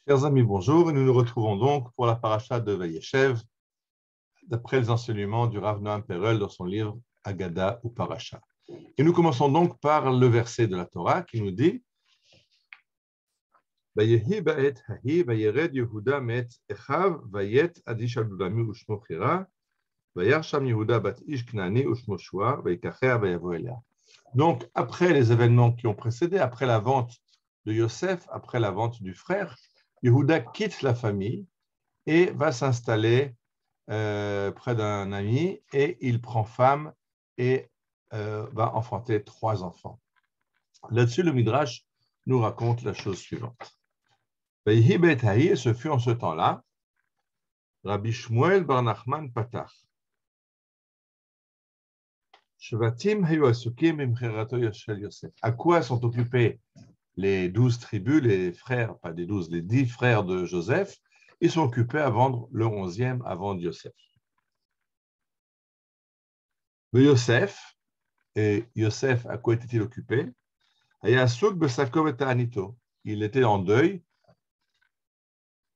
Chers amis, bonjour, et nous nous retrouvons donc pour la paracha de Vayeshev, d'après les enseignements du Rav Noam Perel dans son livre Agada ou Paracha. Et nous commençons donc par le verset de la Torah qui nous dit Vayehi ba'et hahi vayered Yehuda met echav vayet adish adulami ushmo chira vayar sham Yehuda bat ish knani ushmo shua vayikachea vayavo elea. Donc, après les événements qui ont précédé, après la vente de Yosef, après la vente du frère, Yehuda quitte la famille et va s'installer près d'un ami et il prend femme et va enfanter 3 enfants. Là-dessus, le Midrash nous raconte la chose suivante. Vayehi beit hahi, ce fut en ce temps-là, Rabbi Shmuel bar Nachman patach. Shvatim hayu asukim bimcherato shel Yosef. À quoi sont occupés les 12 tribus, les frères, pas des 12, les 10 frères de Joseph? Ils sont occupés à vendre le 11e à vendre Yosef. Le Yosef, et Yosef, à quoi était-il occupé? Il était en deuil.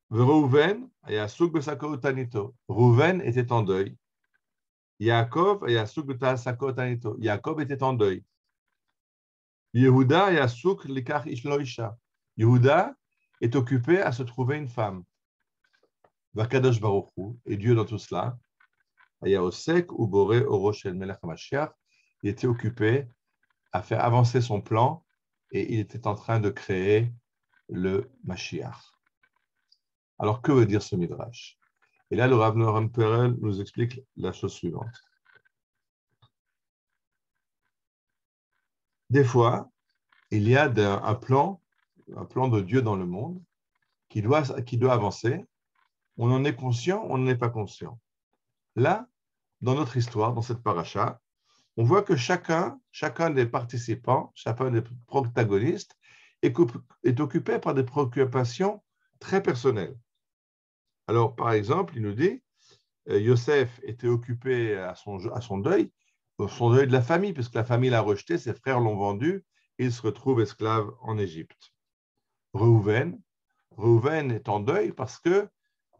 Reuven était en deuil. Yaakov était en deuil. Yehuda Yehuda est occupé à se trouver une femme. Vakadosh Baruch Hu, et Dieu dans tout cela, il était occupé à faire avancer son plan et il était en train de créer le Mashiach. Alors, que veut dire ce Midrash? Et là, le Rav Noam Perel nous explique la chose suivante. Des fois, il y a un plan de Dieu dans le monde qui doit avancer. On en est conscient, on n'en est pas conscient. Là, dans notre histoire, dans cette paracha, on voit que chacun des participants, chacun des protagonistes est occupé par des préoccupations très personnelles. Alors, par exemple, il nous dit, Yosef était occupé à son deuil de la famille, puisque la famille l'a rejeté, ses frères l'ont vendu, et il se retrouve esclave en Égypte. Reuven est en deuil parce que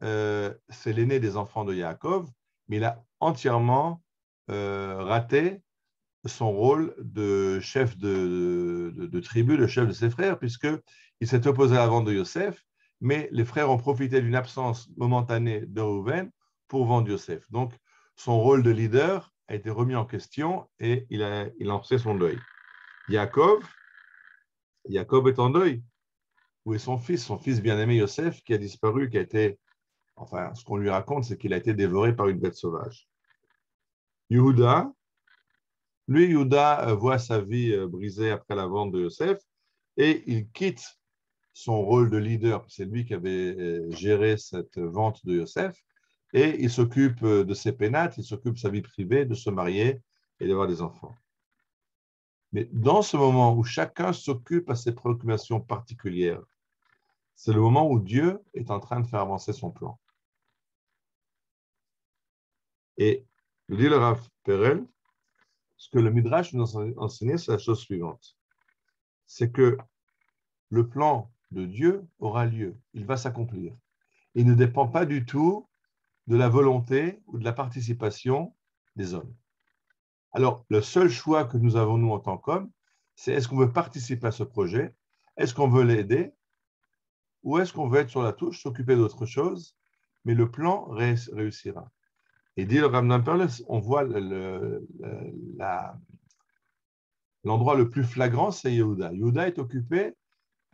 c'est l'aîné des enfants de Yaakov, mais il a entièrement raté son rôle de chef de tribu, de chef de ses frères, puisqu'il s'est opposé à la vente de Yosef, mais les frères ont profité d'une absence momentanée de Reuven pour vendre Yosef. Donc, son rôle de leader a été remis en question et il a lancé son deuil. Yaakov est en deuil. Où est son fils bien-aimé Yosef, qui a disparu, ce qu'on lui raconte, c'est qu'il a été dévoré par une bête sauvage. Yehuda voit sa vie brisée après la vente de Yosef et il quitte son rôle de leader, c'est lui qui avait géré cette vente de Yosef, et il s'occupe de ses pénates, il s'occupe de sa vie privée, de se marier et d'avoir des enfants. Mais dans ce moment où chacun s'occupe à ses préoccupations particulières, c'est le moment où Dieu est en train de faire avancer son plan. Et, nous dit le Rav Perel, ce que le Midrash nous a enseigné, c'est la chose suivante. C'est que le plan de Dieu aura lieu, il va s'accomplir. Il ne dépend pas du tout de la volonté ou de la participation des hommes. Alors, le seul choix que nous avons, nous, en tant qu'hommes, c'est est-ce qu'on veut participer à ce projet, est-ce qu'on veut l'aider, ou est-ce qu'on veut être sur la touche, s'occuper d'autre chose, mais le plan réussira. Et dit le Rav Noam Perel, on voit l'endroit le plus flagrant, c'est Yehuda. Yehuda est occupé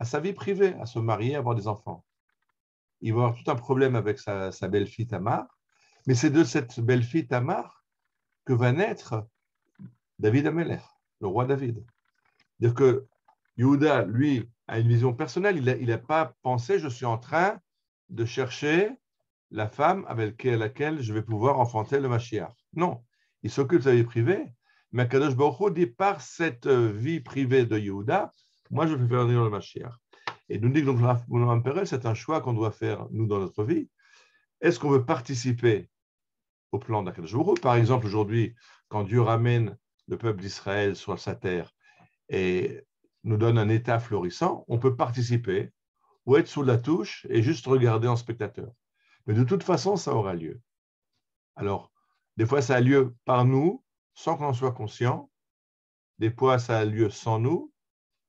à sa vie privée, à se marier, à avoir des enfants. Il va avoir tout un problème avec sa belle-fille Tamar, mais c'est de cette belle-fille Tamar que va naître David Amelech, le roi David. C'est-à-dire que Yehuda, lui, a une vision personnelle. Il n'a pas pensé, je suis en train de chercher la femme avec laquelle je vais pouvoir enfanter le Mashiach. Non, il s'occupe de sa vie privée, mais Kadosh Baruch Hu dit par cette vie privée de Yehuda, moi je vais faire venir le Mashiach. Et nous dit que donc c'est un choix qu'on doit faire nous dans notre vie. Est-ce qu'on veut participer au plan d'Akadosh Baruch Hu? Par exemple, aujourd'hui, quand Dieu ramène le peuple d'Israël sur sa terre et nous donne un état florissant, on peut participer ou être sous la touche et juste regarder en spectateur. Mais de toute façon, ça aura lieu. Alors, des fois, ça a lieu par nous, sans qu'on en soit conscient. Des fois, ça a lieu sans nous.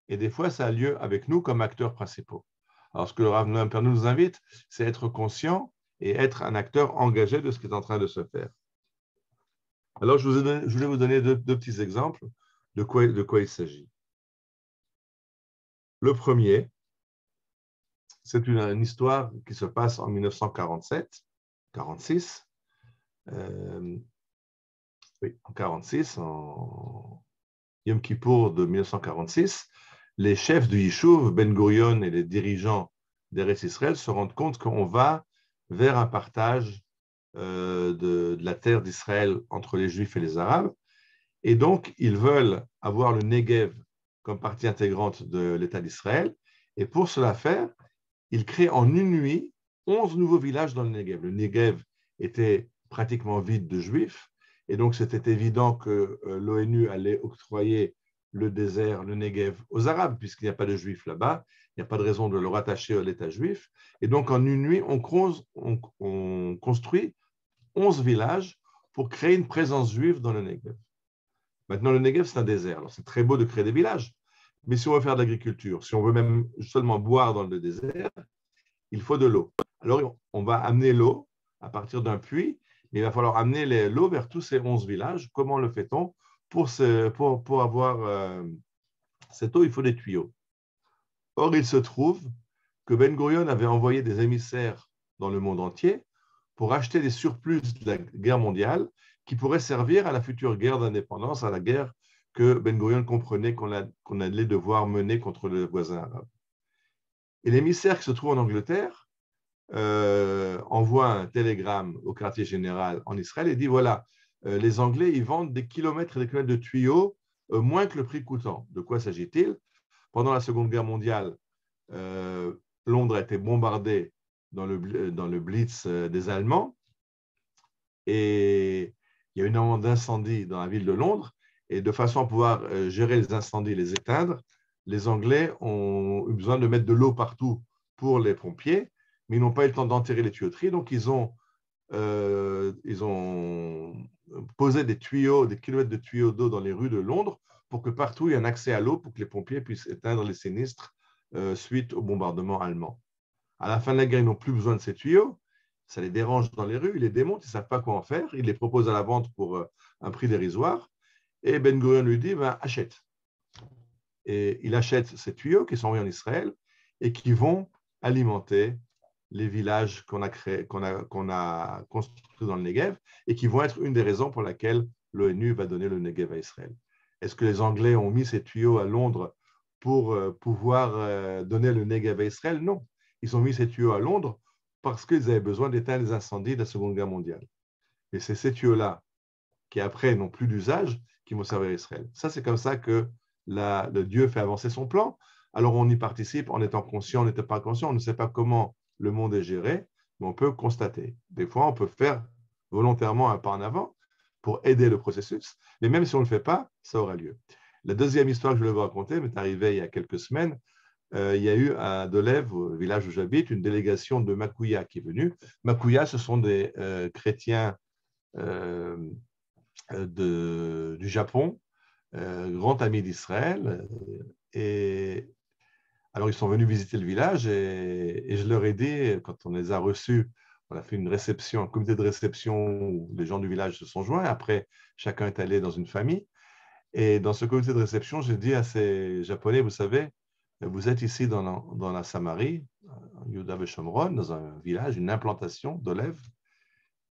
Et des fois, ça a lieu avec nous comme acteurs principaux. Alors, ce que le Rav Noam Pernou nous invite, c'est être conscient et être un acteur engagé de ce qui est en train de se faire. Alors, je voulais vous donner deux petits exemples de quoi il s'agit. Le premier, c'est une histoire qui se passe en 1947-46. Oui, en 46, en Yom Kippour de 1946, les chefs du Yishuv, Ben Gurion et les dirigeants d'Eretz Israël se rendent compte qu'on va vers un partage de la terre d'Israël entre les Juifs et les Arabes. Et donc, ils veulent avoir le Negev comme partie intégrante de l'État d'Israël. Et pour cela faire, ils créent en une nuit 11 nouveaux villages dans le Negev. Le Negev était pratiquement vide de Juifs. Et donc, c'était évident que l'ONU allait octroyer le désert, le Negev, aux Arabes, puisqu'il n'y a pas de Juifs là-bas. Il n'y a pas de raison de le rattacher à l'État juif. Et donc, en une nuit, on construit 11 villages pour créer une présence juive dans le Negev. Maintenant, le Negev, c'est un désert. Alors, c'est très beau de créer des villages. Mais si on veut faire de l'agriculture, si on veut même seulement boire dans le désert, il faut de l'eau. Alors, on va amener l'eau à partir d'un puits, mais il va falloir amener l'eau vers tous ces 11 villages. Comment le fait-on? Pour avoir cette eau, il faut des tuyaux. Or, il se trouve que Ben Gurion avait envoyé des émissaires dans le monde entier pour acheter des surplus de la guerre mondiale qui pourraient servir à la future guerre d'indépendance, à la guerre que Ben Gurion comprenait qu'on allait devoir mener contre le voisin arabe. Et l'émissaire qui se trouve en Angleterre envoie un télégramme au quartier général en Israël et dit, voilà, les Anglais, ils vendent des kilomètres et des kilomètres de tuyaux moins que le prix coûtant. De quoi s'agit-il? Pendant la Seconde Guerre mondiale, Londres a été bombardée dans le Blitz des Allemands et il y a eu énormément d'incendies dans la ville de Londres et de façon à pouvoir gérer les incendies et les éteindre, les Anglais ont eu besoin de mettre de l'eau partout pour les pompiers, mais ils n'ont pas eu le temps d'enterrer les tuyauteries, donc ils ont posé des tuyaux, des kilomètres de tuyaux d'eau dans les rues de Londres pour que partout il y ait un accès à l'eau pour que les pompiers puissent éteindre les sinistres suite au bombardement allemand. À la fin de la guerre, ils n'ont plus besoin de ces tuyaux. Ça les dérange dans les rues, ils les démontent, ils ne savent pas quoi en faire. Ils les proposent à la vente pour un prix dérisoire. Et Ben Gurion lui dit, ben, achète. Et il achète ces tuyaux qui sont envoyés en Israël et qui vont alimenter les villages qu'on a construits dans le Negev et qui vont être une des raisons pour laquelle l'ONU va donner le Negev à Israël. Est-ce que les Anglais ont mis ces tuyaux à Londres pour pouvoir donner le Negev à Israël? Non. Ils ont mis ces tuyaux à Londres parce qu'ils avaient besoin d'éteindre les incendies de la Seconde Guerre mondiale. Et c'est ces tuyaux-là qui, après, n'ont plus d'usage, qui vont servir à Israël. Ça, c'est comme ça que le Dieu fait avancer son plan. Alors, on y participe en étant conscient, on n'était pas conscient, on ne sait pas comment le monde est géré, mais on peut constater. Des fois, on peut faire volontairement un pas en avant pour aider le processus, mais même si on ne le fait pas, ça aura lieu. La deuxième histoire que je voulais vous raconter m'est arrivée il y a quelques semaines. Il y a eu à Delève, au village où j'habite, une délégation de Makuya qui est venue. Makuya, ce sont des chrétiens du Japon, grand ami d'Israël. Et alors, ils sont venus visiter le village et je leur ai dit, quand on les a reçus, on a fait une réception, un comité de réception où les gens du village se sont joints. Après, chacun est allé dans une famille. Et dans ce comité de réception, j'ai dit à ces Japonais, vous savez, vous êtes ici dans la Samarie, en Yehuda Shomron, dans un village, une implantation d'Olève,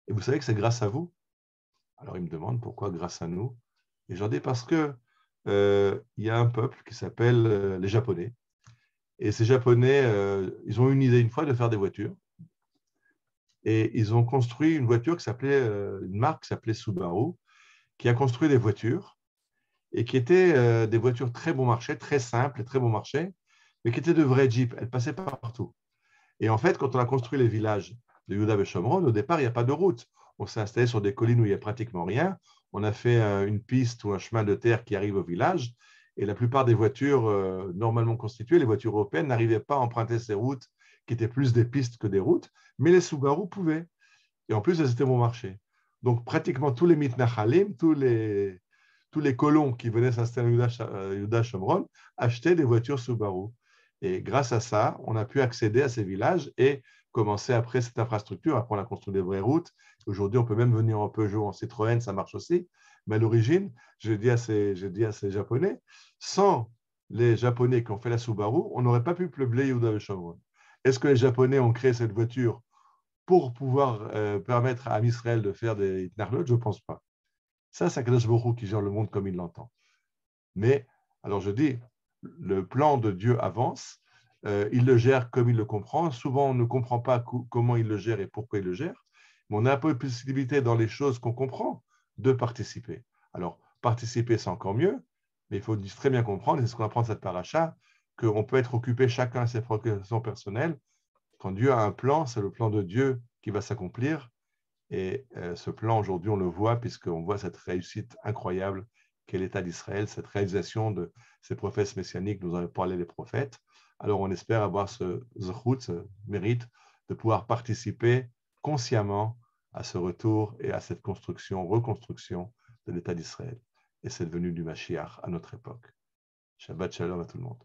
et vous savez que c'est grâce à vous. Alors, ils me demandent pourquoi grâce à nous. Et je leur dis parce que y a un peuple qui s'appelle les Japonais. Et ces Japonais, ils ont eu une idée une fois de faire des voitures. Et ils ont construit une voiture une marque qui s'appelait Subaru, qui a construit des voitures et qui étaient des voitures très bon marché, très simples et très bon marché, mais qui étaient de vrais Jeeps. Elles passaient partout. Et en fait, quand on a construit les villages de Yehuda et Shomron, au départ, il n'y a pas de route. On s'est installé sur des collines où il n'y a pratiquement rien. On a fait une piste ou un chemin de terre qui arrive au village. Et la plupart des voitures normalement constituées, les voitures européennes, n'arrivaient pas à emprunter ces routes qui étaient plus des pistes que des routes, mais les Subaru pouvaient. Et en plus, elles étaient bon marché. Donc, pratiquement tous les mitnachalim, tous les colons qui venaient s'installer à Yuda Shomron achetaient des voitures Subaru. Et grâce à ça, on a pu accéder à ces villages et commencer après cette infrastructure. Après, on a construit des vraies routes. Aujourd'hui, on peut même venir en Peugeot, en Citroën, ça marche aussi. Mais à l'origine, je dis à ces Japonais, sans les Japonais qui ont fait la Subaru, on n'aurait pas pu peupler Yehuda et Shomron. Est-ce que les Japonais ont créé cette voiture pour pouvoir permettre à Israël de faire des Itnarlot? Je ne pense pas. Ça, c'est Akadosh Baruch Hu qui gère le monde comme il l'entend. Mais, alors je dis, le plan de Dieu avance, il le gère comme il le comprend. Souvent, on ne comprend pas comment il le gère et pourquoi il le gère, mais on a un peu de possibilité dans les choses qu'on comprend de participer. Alors, participer, c'est encore mieux, mais il faut très bien comprendre, et c'est ce qu'on apprend de cette paracha, qu'on peut être occupé chacun à ses préoccupations personnelles. Quand Dieu a un plan, c'est le plan de Dieu qui va s'accomplir. Et ce plan, aujourd'hui, on le voit puisqu'on voit cette réussite incroyable qu'est l'État d'Israël, cette réalisation de ces prophètes messianiques, nous en avons parlé les prophètes. Alors, on espère avoir ce zchut, ce mérite de pouvoir participer consciemment à ce retour et à cette construction, reconstruction de l'État d'Israël et cette venue du Mashiach à notre époque. Shabbat shalom à tout le monde.